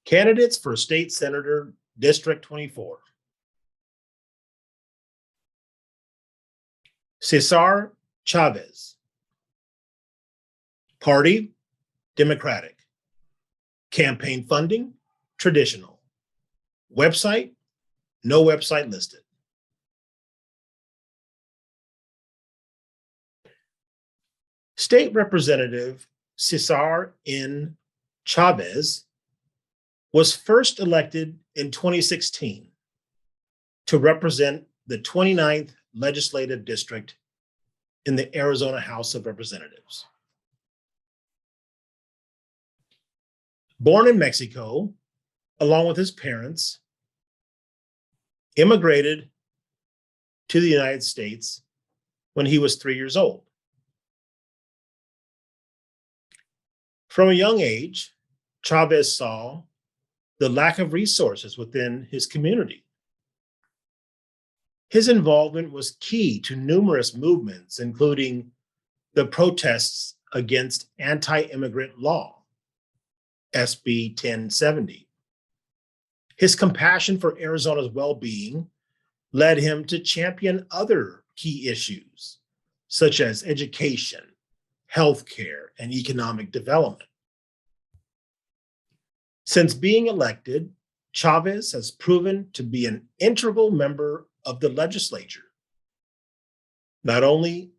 Candidates for State Senator, District 24. Cesar Chavez. Party, Democratic. Campaign funding, traditional. Website, no website listed. State Representative Cesar N. Chavez was first elected in 2016 to represent the 29th Legislative District in the Arizona House of Representatives. Born in Mexico, along with his parents, immigrated to the United States when he was 3 years old. From a young age, Chavez saw the lack of resources within his community. His involvement was key to numerous movements, including the protests against anti-immigrant law, SB 1070. His compassion for Arizona's well-being led him to champion other key issues, such as education, healthcare, and economic development. Since being elected, Chavez has proven to be an integral member of the legislature. Not only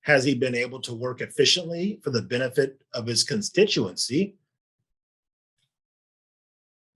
has he been able to work efficiently for the benefit of his constituency,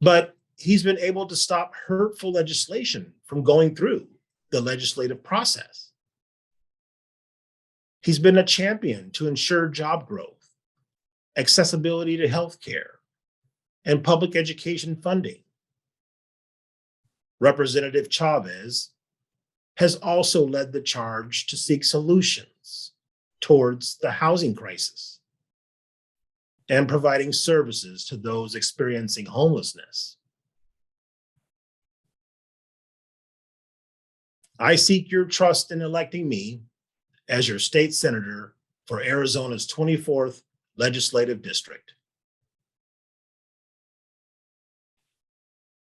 but he's been able to stop hurtful legislation from going through the legislative process. He's been a champion to ensure job growth, accessibility to healthcare, and public education funding. Representative Chavez has also led the charge to seek solutions towards the housing crisis and providing services to those experiencing homelessness. I seek your trust in electing me as your state senator for Arizona's 24th Legislative District.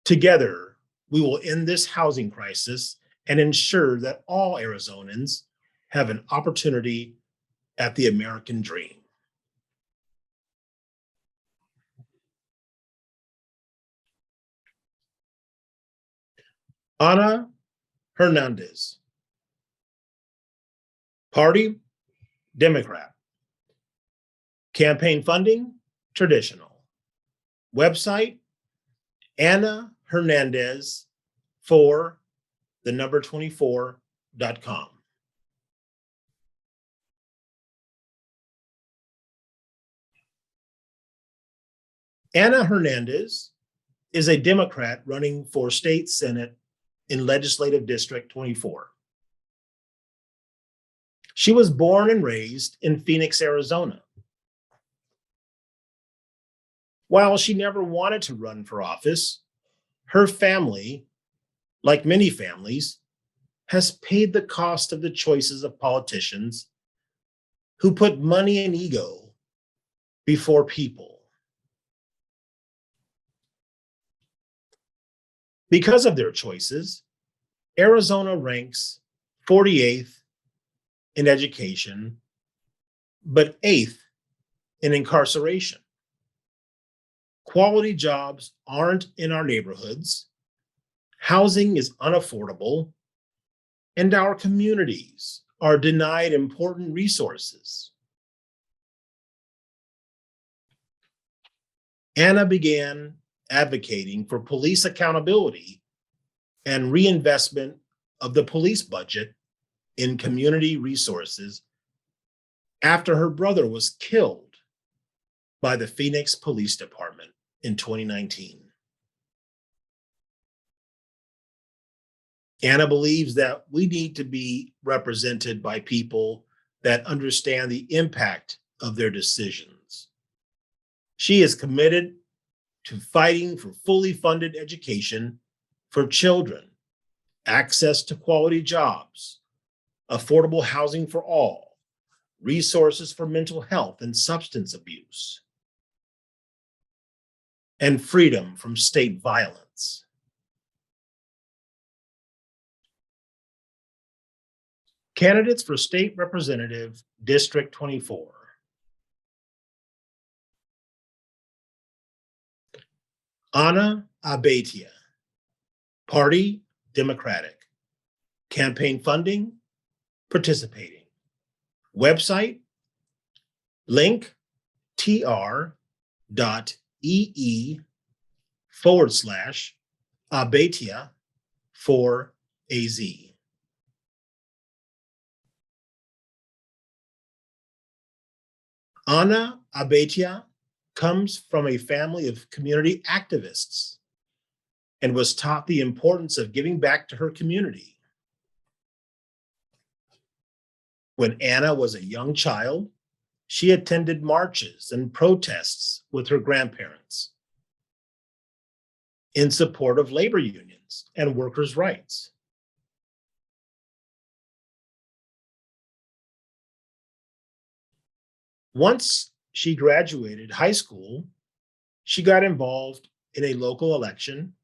Together, we will end this housing crisis and ensure that all Arizonans have an opportunity at the American dream. Annlise Hernandez. Party, Democrat. Campaign funding, traditional. Website, Annlise Hernandez for the number 24.com. Annlise Hernandez is a Democrat running for state Senate in Legislative District 24. She was born and raised in Phoenix, Arizona. While she never wanted to run for office, her family, like many families, has paid the cost of the choices of politicians who put money and ego before people. Because of their choices, Arizona ranks 48th in education, but 8th in incarceration. Quality jobs aren't in our neighborhoods, housing is unaffordable, and our communities are denied important resources. Anna began advocating for police accountability and reinvestment of the police budget in community resources after her brother was killed by the Phoenix Police Department in 2019. Anna believes that we need to be represented by people that understand the impact of their decisions. She is committed to fighting for fully funded education for children, access to quality jobs, affordable housing for all, resources for mental health and substance abuse. and freedom from state violence. Candidates for State Representative, District 24. Ana Abetia, Party Democratic. Campaign funding, participating. Website, link tr.ee/Abetia4AZ. Ana Abetia comes from a family of community activists and was taught the importance of giving back to her community. When Anna was a young child, she attended marches and protests with her grandparents in support of labor unions and workers' rights. Once she graduated high school, she got involved in a local election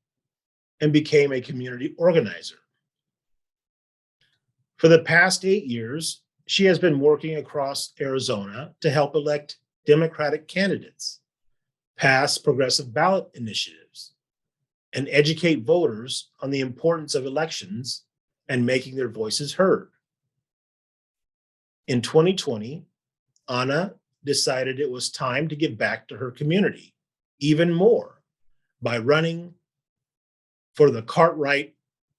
and became a community organizer. For the past 8 years, she has been working across Arizona to help elect Democratic candidates, pass progressive ballot initiatives, and educate voters on the importance of elections and making their voices heard. In 2020, Ana decided it was time to give back to her community even more by running for the Cartwright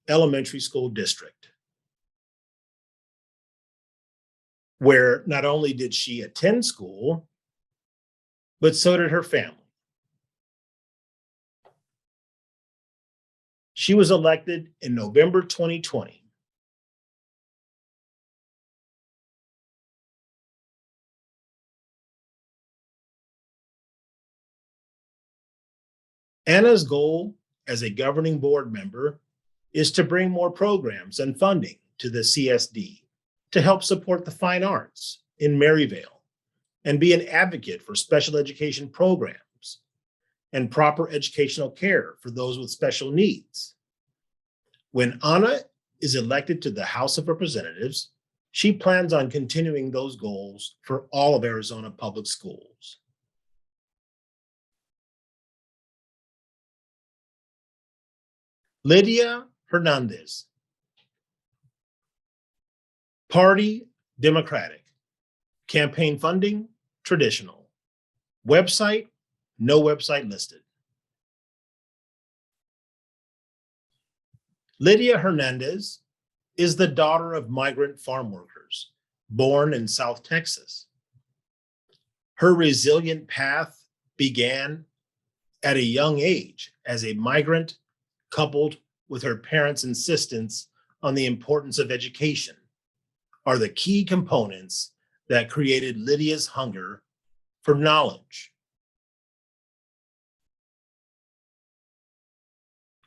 Elementary School District, where not only did she attend school, but so did her family. She was elected in November 2020. Anna's goal as a governing board member is to bring more programs and funding to the CSD to help support the fine arts in Maryvale and be an advocate for special education programs and proper educational care for those with special needs. When Ana is elected to the House of Representatives, she plans on continuing those goals for all of Arizona public schools. Lydia Hernandez, Party Democratic. Campaign funding, traditional. Website, no website listed. Lydia Hernandez is the daughter of migrant farm workers, born in South Texas. Her resilient path began at a young age as a migrant, coupled with her parents' insistence on the importance of education, are the key components that created Lydia's hunger for knowledge.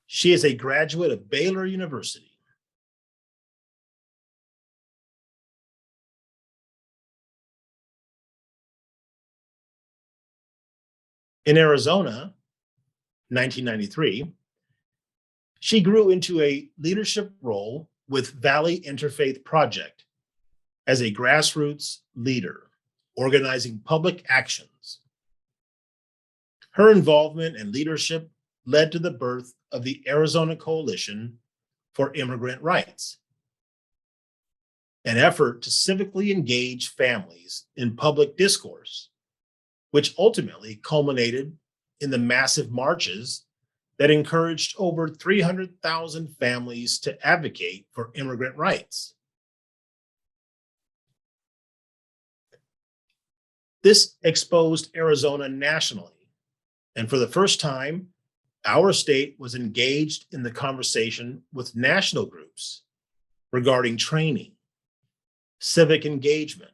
She is a graduate of Baylor University. In Arizona, 1993, she grew into a leadership role with Valley Interfaith Project as a grassroots leader, organizing public actions. Her involvement and leadership led to the birth of the Arizona Coalition for Immigrant Rights, an effort to civically engage families in public discourse, which ultimately culminated in the massive marches that encouraged over 300,000 families to advocate for immigrant rights. This exposed Arizona nationally, and for the first time, our state was engaged in the conversation with national groups regarding training, civic engagement,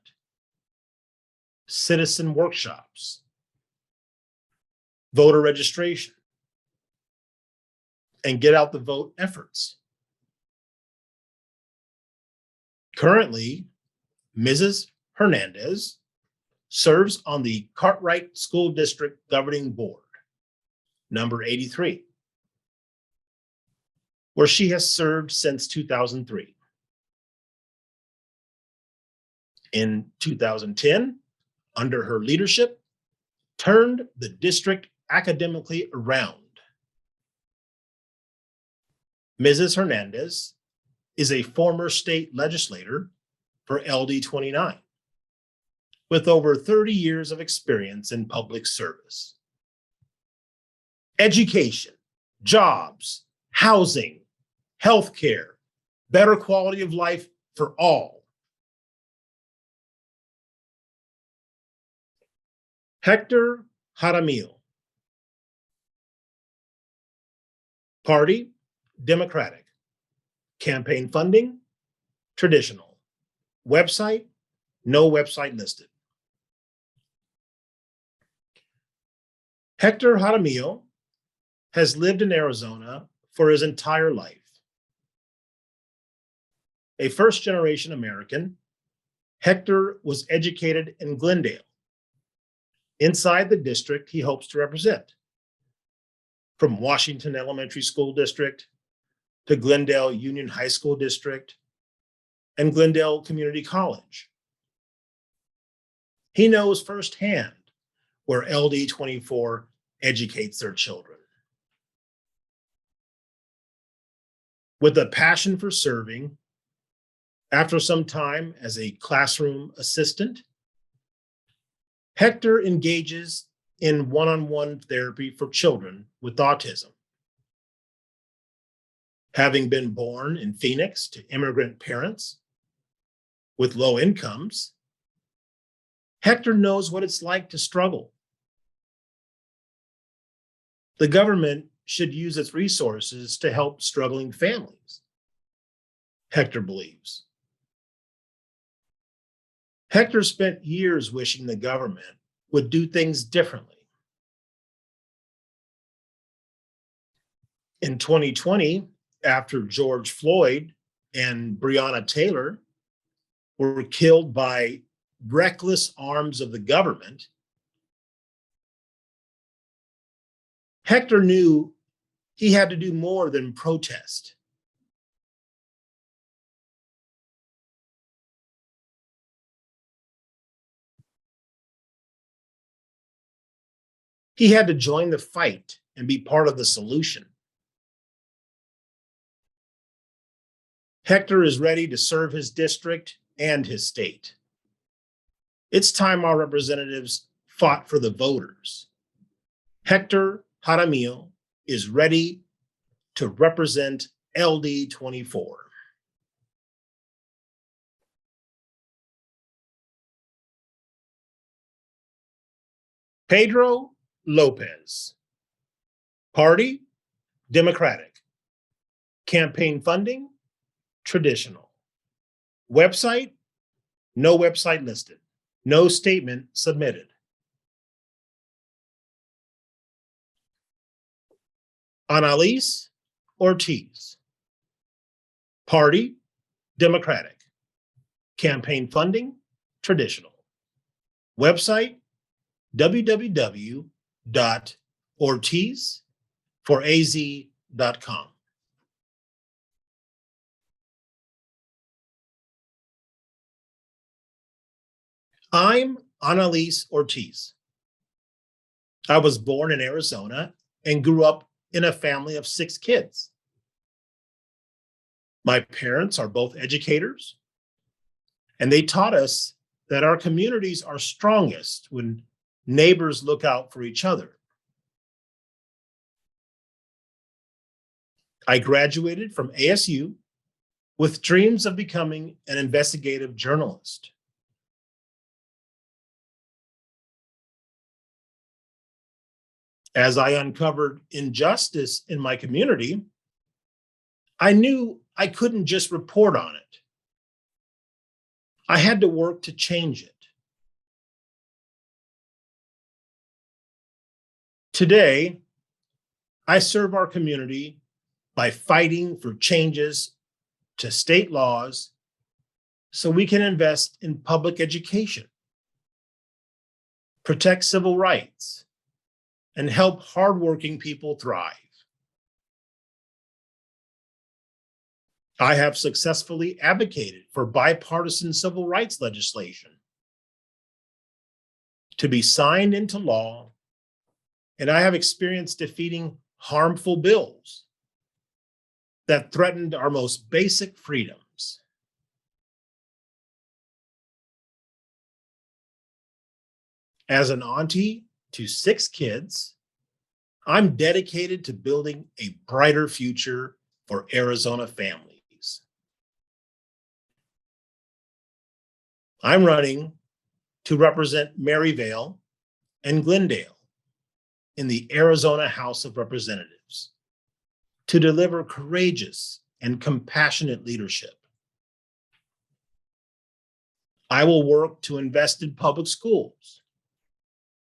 citizen workshops, voter registration, and get out the vote efforts. Currently, Mrs. Hernandez serves on the Cartwright School District Governing Board. number 83, where she has served since 2003. In 2010, under her leadership, turned the district academically around. Mrs. Hernandez is a former state legislator for LD 29, with over 30 years of experience in public service. Education, jobs, housing, healthcare, better quality of life for all. Hector Jaramillo. Party, Democratic. Campaign funding, traditional. Website, no website listed. Hector Jaramillo has lived in Arizona for his entire life. A first-generation American, Hector was educated in Glendale, inside the district he hopes to represent, from Washington Elementary School District to Glendale Union High School District and Glendale Community College. He knows firsthand where LD 24 educates their children. With a passion for serving, after some time as a classroom assistant, Hector engages in one-on-one therapy for children with autism. Having been born in Phoenix to immigrant parents with low incomes, Hector knows what it's like to struggle. The government should use its resources to help struggling families, Hector believes. Hector spent years wishing the government would do things differently. In 2020, after George Floyd and Breonna Taylor were killed by reckless arms of the government, Hector knew he had to do more than protest. He had to join the fight and be part of the solution. Hector is ready to serve his district and his state. It's time our representatives fought for the voters. Hector Jaramillo is ready to represent LD 24. Pedro Lopez. Party, Democratic. Campaign funding, traditional. Website, no website listed. No statement submitted. Annlise Ortiz. Party, Democratic. Campaign funding, traditional. Website, www.ortizforaz.com. I'm Annlise Ortiz. I was born in Arizona and grew up in a family of 6 kids. My parents are both educators, and they taught us that our communities are strongest when neighbors look out for each other. I graduated from ASU with dreams of becoming an investigative journalist. As I uncovered injustice in my community, I knew I couldn't just report on it. I had to work to change it. Today, I serve our community by fighting for changes to state laws so we can invest in public education, protect civil rights, and help hardworking people thrive. I have successfully advocated for bipartisan civil rights legislation to be signed into law, and I have experience defeating harmful bills that threatened our most basic freedoms. As an auntie to 6 kids, I'm dedicated to building a brighter future for Arizona families. I'm running to represent Maryvale and Glendale in the Arizona House of Representatives to deliver courageous and compassionate leadership. I will work to invest in public schools,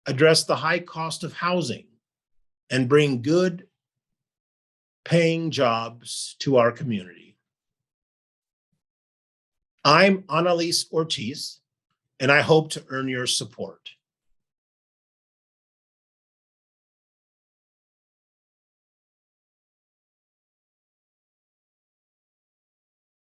address the high cost of housing, and bring good paying jobs to our community. I'm Annlise Ortiz, and I hope to earn your support.